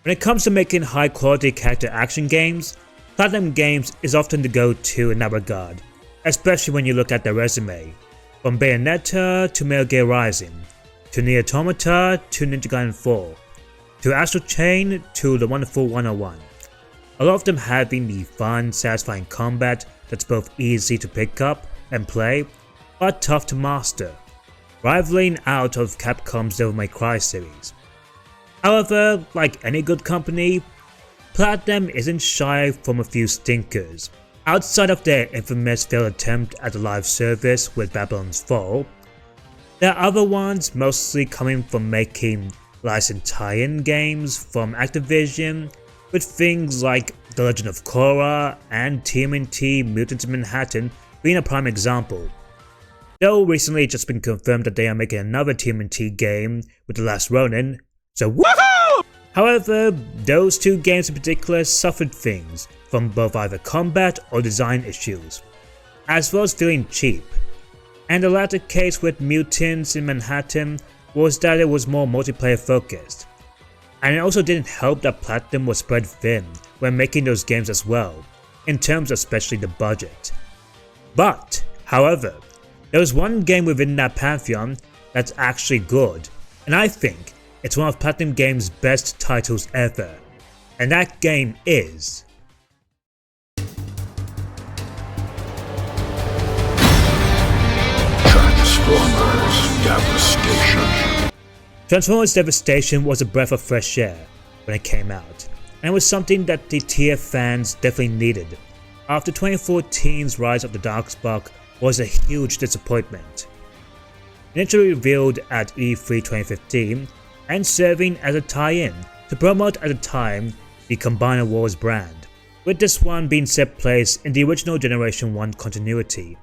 When it comes to making high quality character action games, Platinum Games is often the go-to in that regard, especially when you look at their resume. From Bayonetta to Metal Gear Rising, to Nier Automata to Ninja Gaiden 4, to Astral Chain to the wonderful 101. A lot of them having the fun, satisfying combat that's both easy to pick up and play, but tough to master, rivaling out of Capcom's Devil May Cry series. However, like any good company, Platinum isn't shy from a few stinkers. Outside of their infamous failed attempt at a live service with Babylon's Fall, there are other ones mostly coming from making licensed tie-in games from Activision, with things like The Legend of Korra and TMNT Mutants in Manhattan being a prime example. Though recently it's just been confirmed that they are making another TMNT game with The Last Ronin, so woohoo! However, those two games in particular suffered things from both either combat or design issues, as well as feeling cheap. And the latter case with Mutants in Manhattan was that it was more multiplayer focused. And it also didn't help that Platinum was spread thin when making those games as well, in terms of especially the budget. But, however, there was one game within that pantheon that's actually good, and I think it's one of Platinum Games' best titles ever, and that game is Transformers Devastation. Transformers Devastation was a breath of fresh air when it came out, and it was something that the TF fans definitely needed, after 2014's Rise of the Darkspark was a huge disappointment. Initially revealed at E3 2015, and serving as a tie-in to promote at the time the Combiner Wars brand, with this one being set place in the original Generation 1 continuity.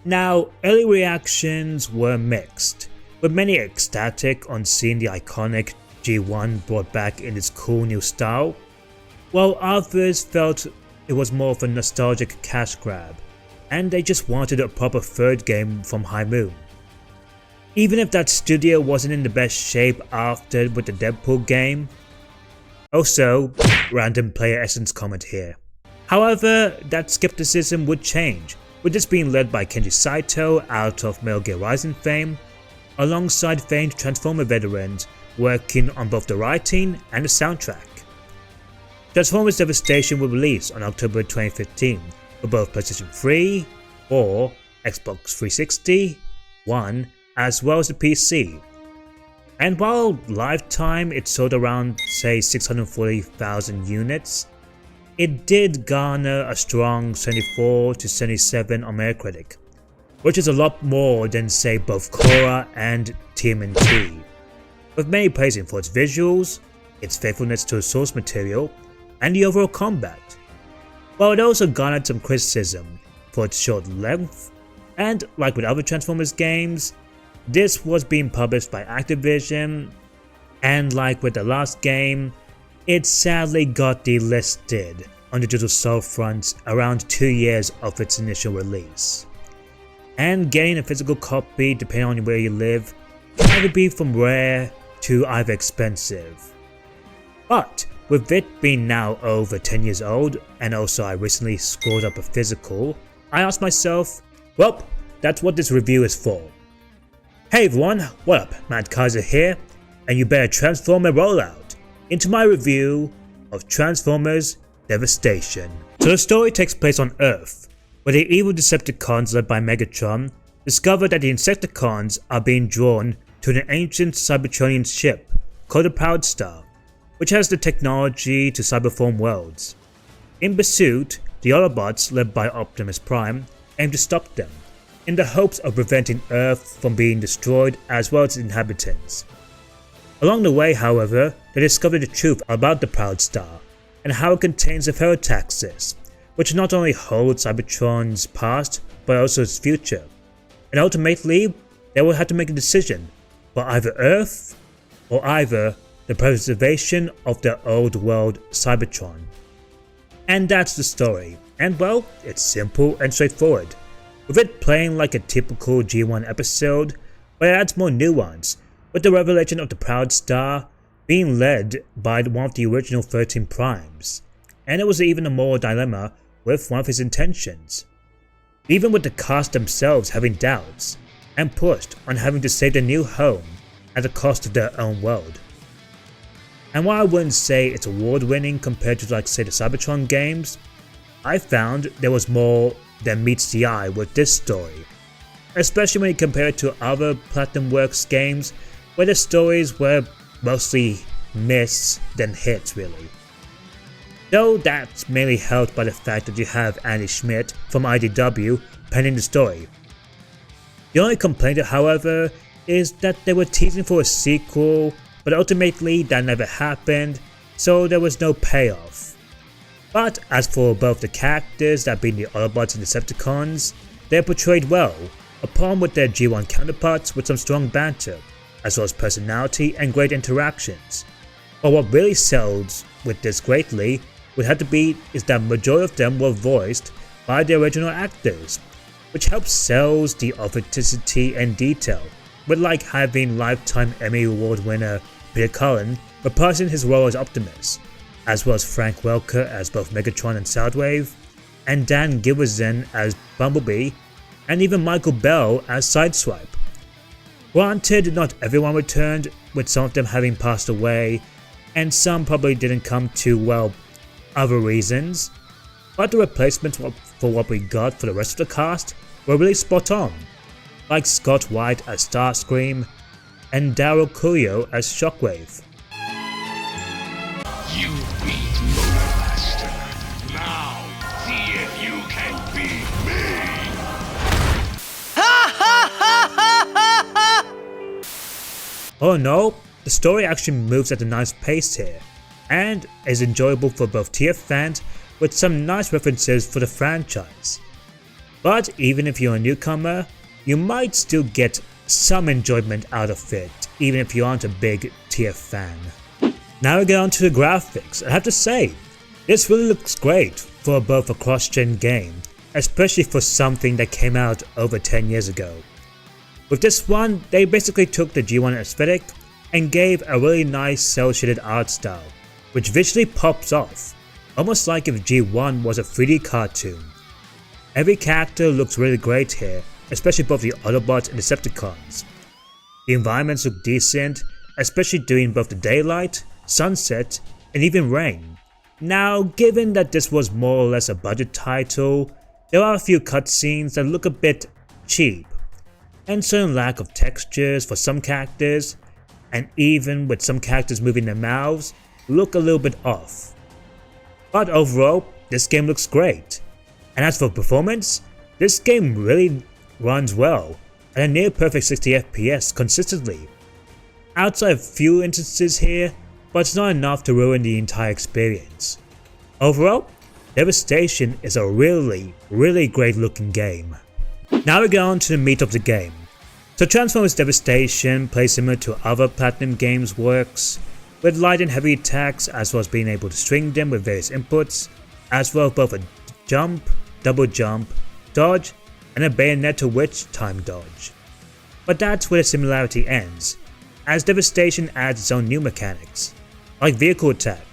Now, early reactions were mixed, with many ecstatic on seeing the iconic G1 brought back in its cool new style, while others felt it was more of a nostalgic cash grab, and they just wanted a proper third game from High Moon. Even if that studio wasn't in the best shape after with the Deadpool game. Also, random player essence comment here. However, that skepticism would change, with this being led by Kenji Saito out of Metal Gear Rising fame, alongside famed Transformer veterans working on both the writing and the soundtrack. Transformers Devastation will release on October 2015 for both PlayStation 3, 4, Xbox 360, One, as well as the PC. And while lifetime it sold around say 640,000 units, it did garner a strong 74 to 77 on Metacritic, which is a lot more than say both Korra and TMNT, with many praising for its visuals, its faithfulness to the source material, and the overall combat. While it also garnered some criticism for its short length, and like with other Transformers games, this was being published by Activision, and like with the last game, it sadly got delisted on the digital storefronts around 2 years of its initial release. And getting a physical copy, depending on where you live, can either be from rare to either expensive. But with it being now over 10 years old, and also I recently scored up a physical, I asked myself, well, that's what this review is for. Hey everyone, what up, Matt Kaiser here, and you better transform and roll out into my review of Transformers Devastation. So the story takes place on Earth, where the evil Decepticons led by Megatron discover that the Insecticons are being drawn to an ancient Cybertronian ship called the Proud Star, which has the technology to cyberform worlds. In pursuit, the Autobots led by Optimus Prime aim to stop them, in the hopes of preventing Earth from being destroyed as well as its inhabitants. Along the way, however, they discover the truth about the Proud Star and how it contains the Ferrotaxis, which not only holds Cybertron's past but also its future, and ultimately they will have to make a decision for either Earth or either the preservation of their old world Cybertron. And that's the story, and well, it's simple and straightforward, with it playing like a typical G1 episode, but it adds more nuance with the revelation of the Proud Star being led by one of the original 13 Primes, and it was even a more dilemma with one of his intentions, even with the cast themselves having doubts and pushed on having to save their new home at the cost of their own world. And while I wouldn't say it's award-winning compared to like say the Cybertron games, I found there was more than meets the eye with this story, especially when you compare it to other Platinum Works games where the stories were mostly miss than hits really. Though that's mainly helped by the fact that you have Andy Schmidt from IDW penning the story. The only complaint however is that they were teasing for a sequel, but ultimately that never happened, so there was no payoff. But as for both the characters, that being the Autobots and Decepticons, they are portrayed well, upon with their G1 counterparts with some strong banter, as well as personality and great interactions. But what really sells with this greatly would have to be is that majority of them were voiced by the original actors, which helps sells the authenticity and detail, with like having Lifetime Emmy Award winner Peter Cullen reprising his role as Optimus, as well as Frank Welker as both Megatron and Soundwave, and Dan Gilvezan as Bumblebee, and even Michael Bell as Sideswipe. Granted, not everyone returned, with some of them having passed away, and some probably didn't come to, well, other reasons, but the replacements for what we got for the rest of the cast were really spot on, like Scott White as Starscream, and Daryl Curio as Shockwave. You beat me, Master. Now, see if you can beat me! Oh no, the story actually moves at a nice pace here, and is enjoyable for both TF fans with some nice references for the franchise. But even if you're a newcomer, you might still get some enjoyment out of it, even if you aren't a big TF fan. Now we get on to the graphics. I have to say, this really looks great for both a cross-gen game, especially for something that came out over 10 years ago. With this one, they basically took the G1 aesthetic and gave a really nice cel-shaded art style, which visually pops off, almost like if G1 was a 3D cartoon. Every character looks really great here, especially both the Autobots and Decepticons. The environments look decent, especially during both the daylight, sunset, and even rain. Now, given that this was more or less a budget title, there are a few cutscenes that look a bit cheap, and certain lack of textures for some characters, and even with some characters moving their mouths, look a little bit off. But overall, this game looks great. And as for performance, this game really runs well at a near perfect 60 FPS consistently. Outside of few instances here, but it's not enough to ruin the entire experience. Overall, Devastation is a really great looking game. Now we get on to the meat of the game. So Transformers Devastation plays similar to other Platinum Games works, with light and heavy attacks as well as being able to string them with various inputs, as well as both a jump, double jump, dodge, and a Bayonetta Witch time dodge. But that's where the similarity ends, as Devastation adds its own new mechanics, like vehicle attack,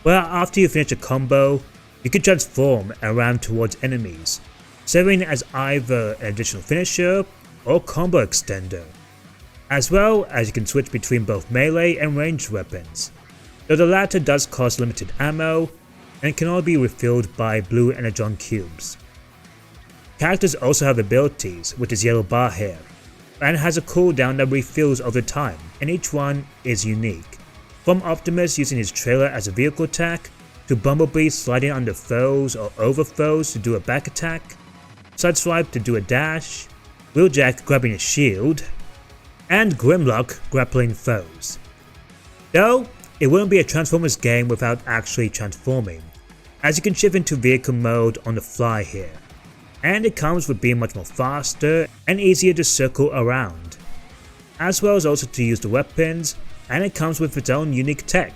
where after you finish a combo, you can transform and ram towards enemies, serving as either an additional finisher or combo extender, as well as you can switch between both melee and ranged weapons, though the latter does cost limited ammo and can only be refilled by blue energon cubes. Characters also have abilities with his yellow bar here, and has a cooldown that refills over time, and each one is unique, from Optimus using his trailer as a vehicle attack, to Bumblebee sliding under foes or over foes to do a back attack, Sideswipe to do a dash, Wheeljack grabbing a shield, and Grimlock grappling foes. Though, it wouldn't be a Transformers game without actually transforming, as you can shift into vehicle mode on the fly here, and it comes with being much more faster and easier to circle around, as well as also to use the weapons, and it comes with its own unique tech,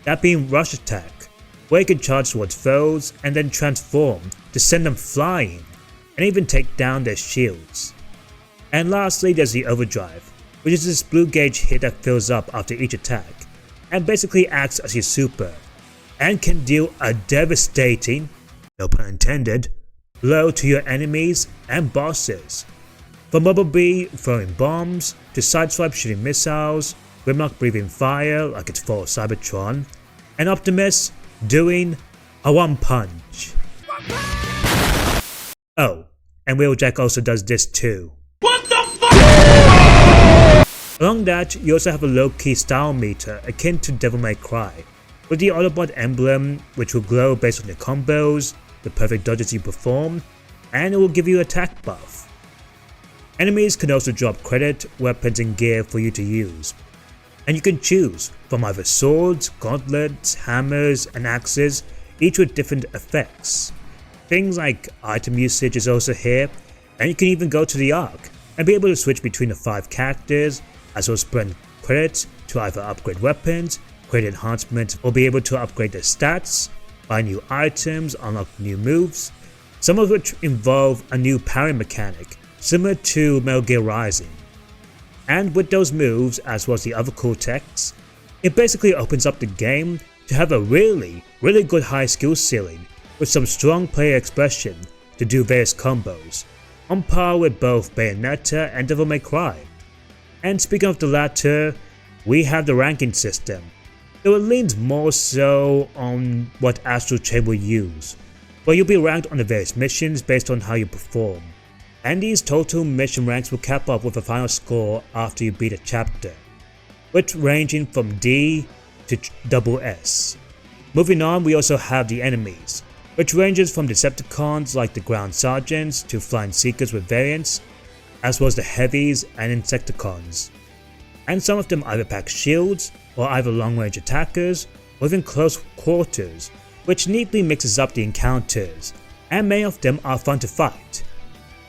that being Rush Attack, where you can charge towards foes and then transform to send them flying, and even take down their shields. And lastly, there's the Overdrive, which is this blue gauge hit that fills up after each attack, and basically acts as your super, and can deal a devastating, no pun intended, blow to your enemies and bosses. From Bumblebee throwing bombs, to Sideswipe shooting missiles, Grimlock breathing fire like it's full of Cybertron, and Optimus doing a one punch. Oh, and Wheeljack also does this too. What the fuck? Along that, you also have a low-key style meter akin to Devil May Cry, with the Autobot emblem which will glow based on your combos, the perfect dodges you perform, and it will give you attack buff. Enemies can also drop credit, weapons and gear for you to use, and you can choose from either swords, gauntlets, hammers and axes, each with different effects. Things like item usage is also here, and you can even go to the Arc and be able to switch between the 5 characters, as well as spend credits to either upgrade weapons, create enhancements, or be able to upgrade their stats, buy new items, unlock new moves, some of which involve a new parry mechanic similar to Metal Gear Rising. And with those moves, as well as the other cool techs, it basically opens up the game to have a really good high skill ceiling with some strong player expression to do various combos, on par with both Bayonetta and Devil May Cry. And speaking of the latter, we have the ranking system, though it leans more so on what Astral Chain will use, where you'll be ranked on the various missions based on how you perform, and these total mission ranks will cap up with a final score after you beat a chapter, which ranging from D to SS. Moving on, we also have the enemies, which ranges from Decepticons like the Ground Sergeants to Flying Seekers with variants, as well as the Heavies and Insecticons. And some of them either pack shields or either long-range attackers or even close quarters, which neatly mixes up the encounters, and many of them are fun to fight.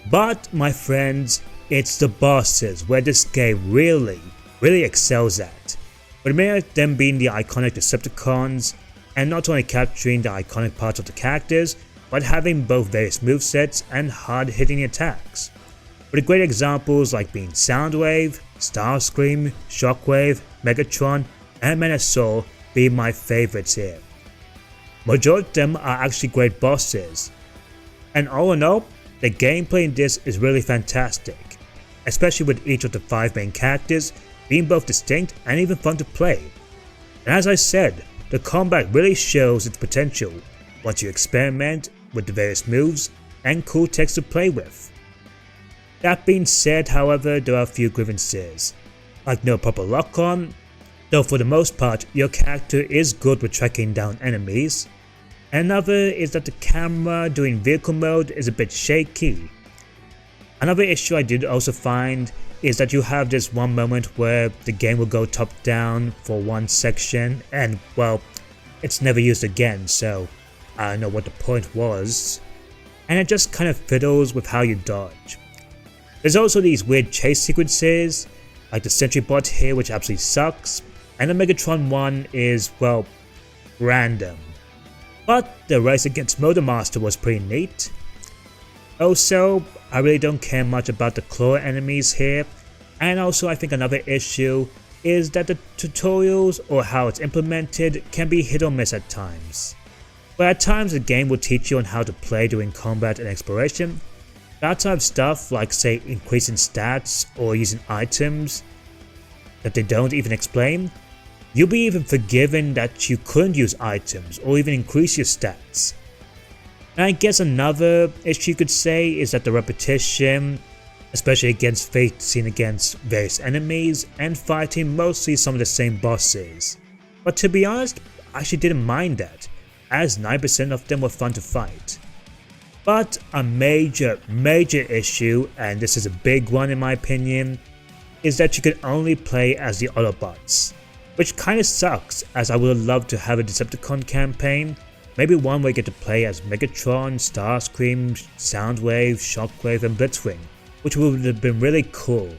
But my friends, it's the bosses where this game really excels at, with many of them being the iconic Decepticons, and not only capturing the iconic parts of the characters, but having both various movesets and hard-hitting attacks, with great examples like being Soundwave, Starscream, Shockwave, Megatron, and Menasor being my favourites here. Majority of them are actually great bosses, and all in all, the gameplay in this is really fantastic, especially with each of the 5 main characters being both distinct and even fun to play. And as I said, the combat really shows its potential once you experiment with the various moves and cool techs to play with. That being said, however, there are a few grievances, like no proper lock-on, though for the most part your character is good with tracking down enemies. Another is that the camera during vehicle mode is a bit shaky. Another issue I did also find is that you have this one moment where the game will go top down for one section and, well, it's never used again, so I don't know what the point was. And it just kind of fiddles with how you dodge. There's also these weird chase sequences, like the Sentry Bot here, which absolutely sucks, and the Megatron one is, well, random. But the race against Motor Master was pretty neat. Also, I really don't care much about the claw enemies here, and also I think another issue is that the tutorials or how it's implemented can be hit or miss at times. Where at times the game will teach you on how to play during combat and exploration, but outside of stuff like say increasing stats or using items that they don't even explain, you'll be even forgiven that you couldn't use items or even increase your stats. And I guess another issue you could say is that the repetition, especially against facing against various enemies and fighting mostly some of the same bosses. But to be honest, I actually didn't mind that, as 9% of them were fun to fight. But a major issue, and this is a big one in my opinion, is that you can only play as the Autobots, which kinda sucks, as I would love to have a Decepticon campaign, maybe one where you get to play as Megatron, Starscream, Soundwave, Shockwave and Blitzwing, which would have been really cool.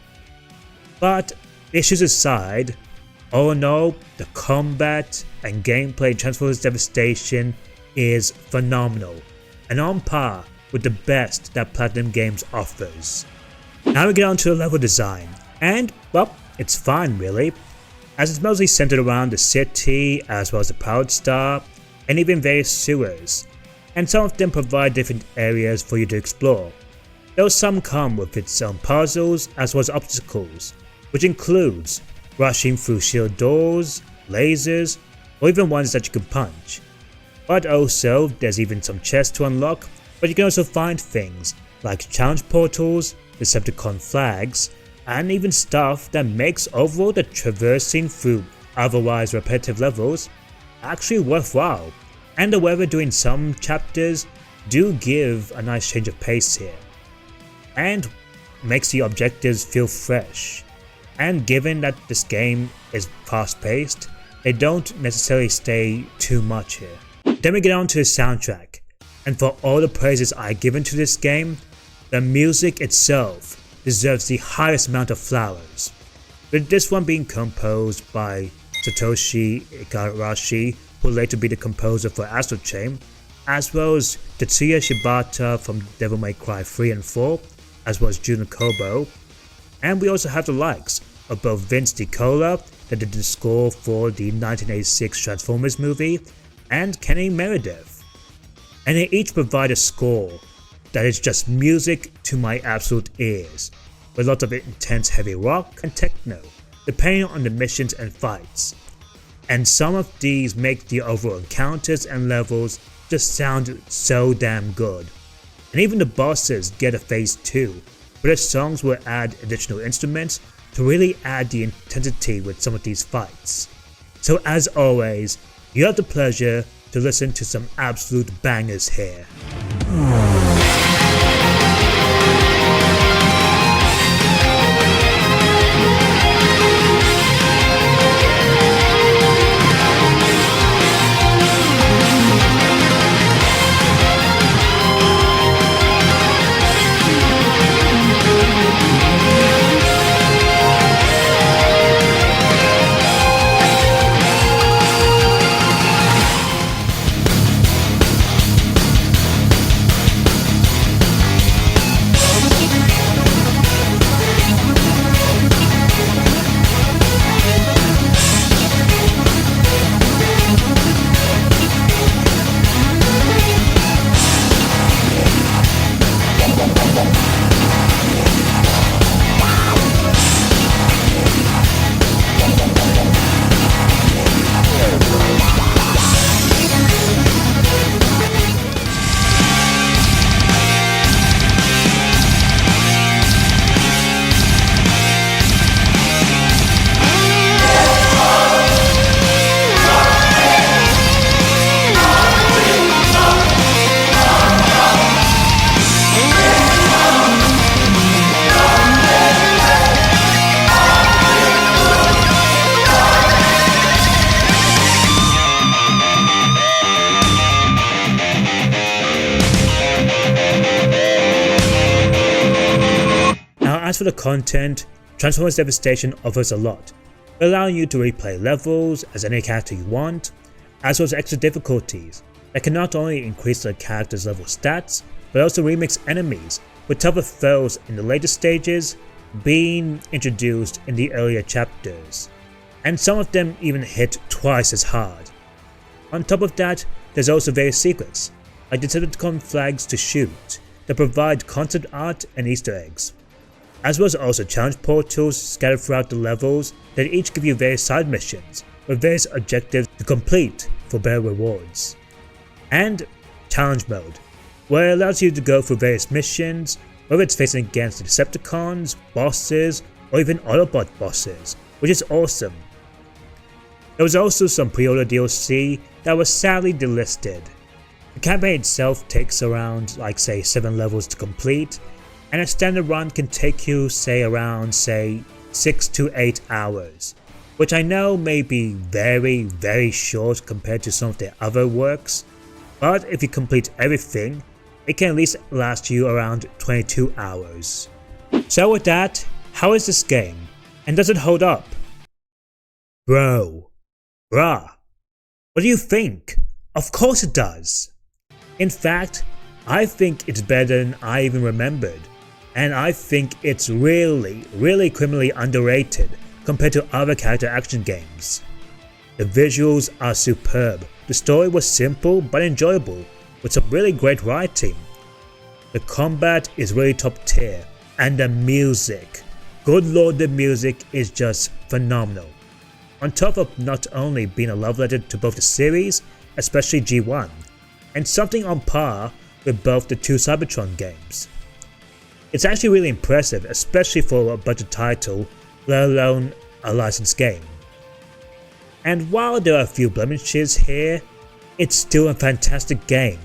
But issues aside, all in all, the combat and gameplay in Transformers Devastation is phenomenal, and on par with the best that Platinum Games offers. Now we get on to the level design, and well, it's fine really. as it's mostly centered around the city as well as the Proud Star and even various sewers, and some of them provide different areas for you to explore, though some come with its own puzzles as well as obstacles, which includes rushing through sealed doors, lasers, or even ones that you can punch. But also, there's even some chests to unlock, but you can also find things like challenge portals, Decepticon flags, and even stuff that makes overall the traversing through otherwise repetitive levels actually worthwhile, and the weather during some chapters do give a nice change of pace here, and makes the objectives feel fresh. And given that this game is fast paced, they don't necessarily stay too much here. Then we get on to the soundtrack, and for all the praises I've given to this game, the music itself deserves the highest amount of flowers, with this one being composed by Satoshi Igarashi, who will later be the composer for Astral Chain, as well as Tetsuya Shibata from Devil May Cry 3 and 4, as well as Jun Kobo, and we also have the likes of both Vince DiCola, that did the score for the 1986 Transformers movie, and Kenny Meredith, and they each provide a score that is just music to my absolute ears, with lots of intense heavy rock and techno, depending on the missions and fights. And some of these make the overall encounters and levels just sound so damn good. And even the bosses get a phase too, where the songs will add additional instruments to really add the intensity with some of these fights. So as always, you have the pleasure to listen to some absolute bangers here. As for the content, Transformers Devastation offers a lot, allowing you to replay levels as any character you want, as well as extra difficulties that can not only increase the character's level stats, but also remix enemies with tougher foes in the later stages being introduced in the earlier chapters, and some of them even hit twice as hard. On top of that, there's also various secrets, like Decepticon flags to shoot, that provide concept art and Easter eggs, as well as also challenge portals scattered throughout the levels that each give you various side missions with various objectives to complete for better rewards. And challenge mode, where it allows you to go through various missions, whether it's facing against the Decepticons, bosses, or even Autobot bosses, which is awesome. There was also some pre-order DLC that was sadly delisted. The campaign itself takes around say 7 levels to complete, and a standard run can take you around 6 to 8 hours, which I know may be very short compared to some of their other works, but if you complete everything, it can at least last you around 22 hours. So with that, how is this game, and does it hold up? Bruh, what do you think? Of course it does! In fact, I think it's better than I even remembered. And I think it's really criminally underrated compared to other character action games. The visuals are superb, the story was simple but enjoyable, with some really great writing. The combat is really top tier, and the music, good lord, the music is just phenomenal. On top of not only being a love letter to both the series, especially G1, and something on par with both the two Cybertron games. It's actually really impressive, especially for a budget title, let alone a licensed game. And while there are a few blemishes here, it's still a fantastic game.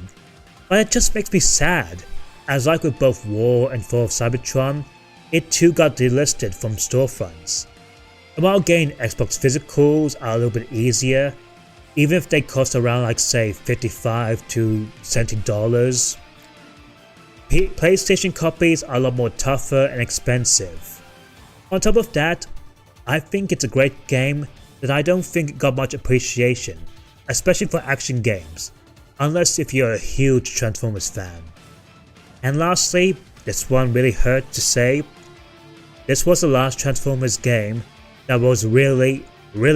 But it just makes me sad, as like with both War and Fall of Cybertron, it too got delisted from storefronts. And while getting Xbox physicals are a little bit easier, even if they cost around like say $55 to $70, PlayStation copies are a lot more tougher and expensive. On top of that, I think it's a great game that I don't think got much appreciation, especially for action games, unless if you're a huge Transformers fan. And lastly, this one really hurt to say, this was the last Transformers game that was really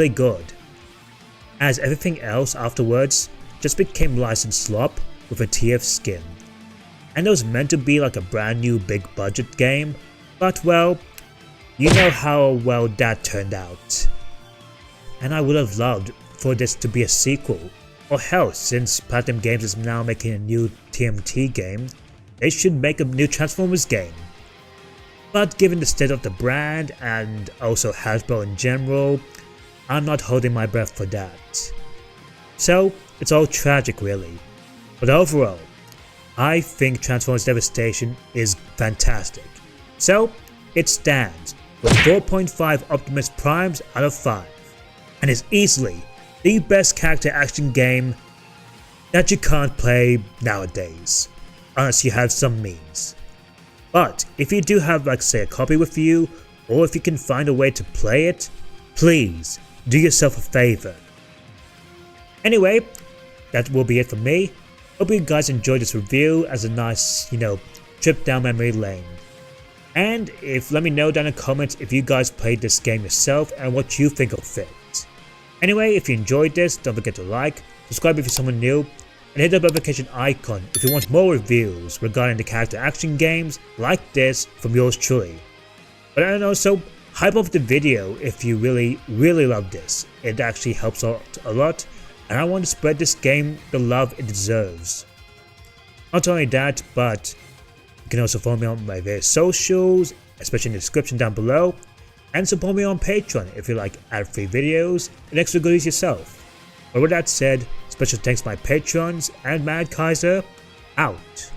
good, as everything else afterwards just became licensed slop with a TF skin. And it was meant to be like a brand new big budget game, but well, you know how well that turned out. And I would have loved for this to be a sequel, or hell, since Platinum Games is now making a new TMT game, they should make a new Transformers game. But given the state of the brand and also Hasbro in general, I'm not holding my breath for that. So it's all tragic really, but overall, I think Transformers Devastation is fantastic. So it stands with 4.5 Optimus Primes out of 5, and is easily the best character action game that you can't play nowadays, unless you have some means. But if you do have like say a copy with you, or if you can find a way to play it, please do yourself a favor. Anyway, that will be it for me. Hope you guys enjoyed this review as a nice, trip down memory lane. And let me know down in the comments if you guys played this game yourself and what you think of it. Anyway, if you enjoyed this, don't forget to like, subscribe if you're someone new, and hit the notification icon if you want more reviews regarding the character action games like this from yours truly. But and also, hype up the video if you really love this. It actually helps out a lot, and I want to spread this game the love it deserves. Not only that, but you can also follow me on my various socials, especially in the description down below, and support me on Patreon if you like ad-free videos and extra goodies yourself. But with that said, special thanks to my patrons and Mad Kaiser, out.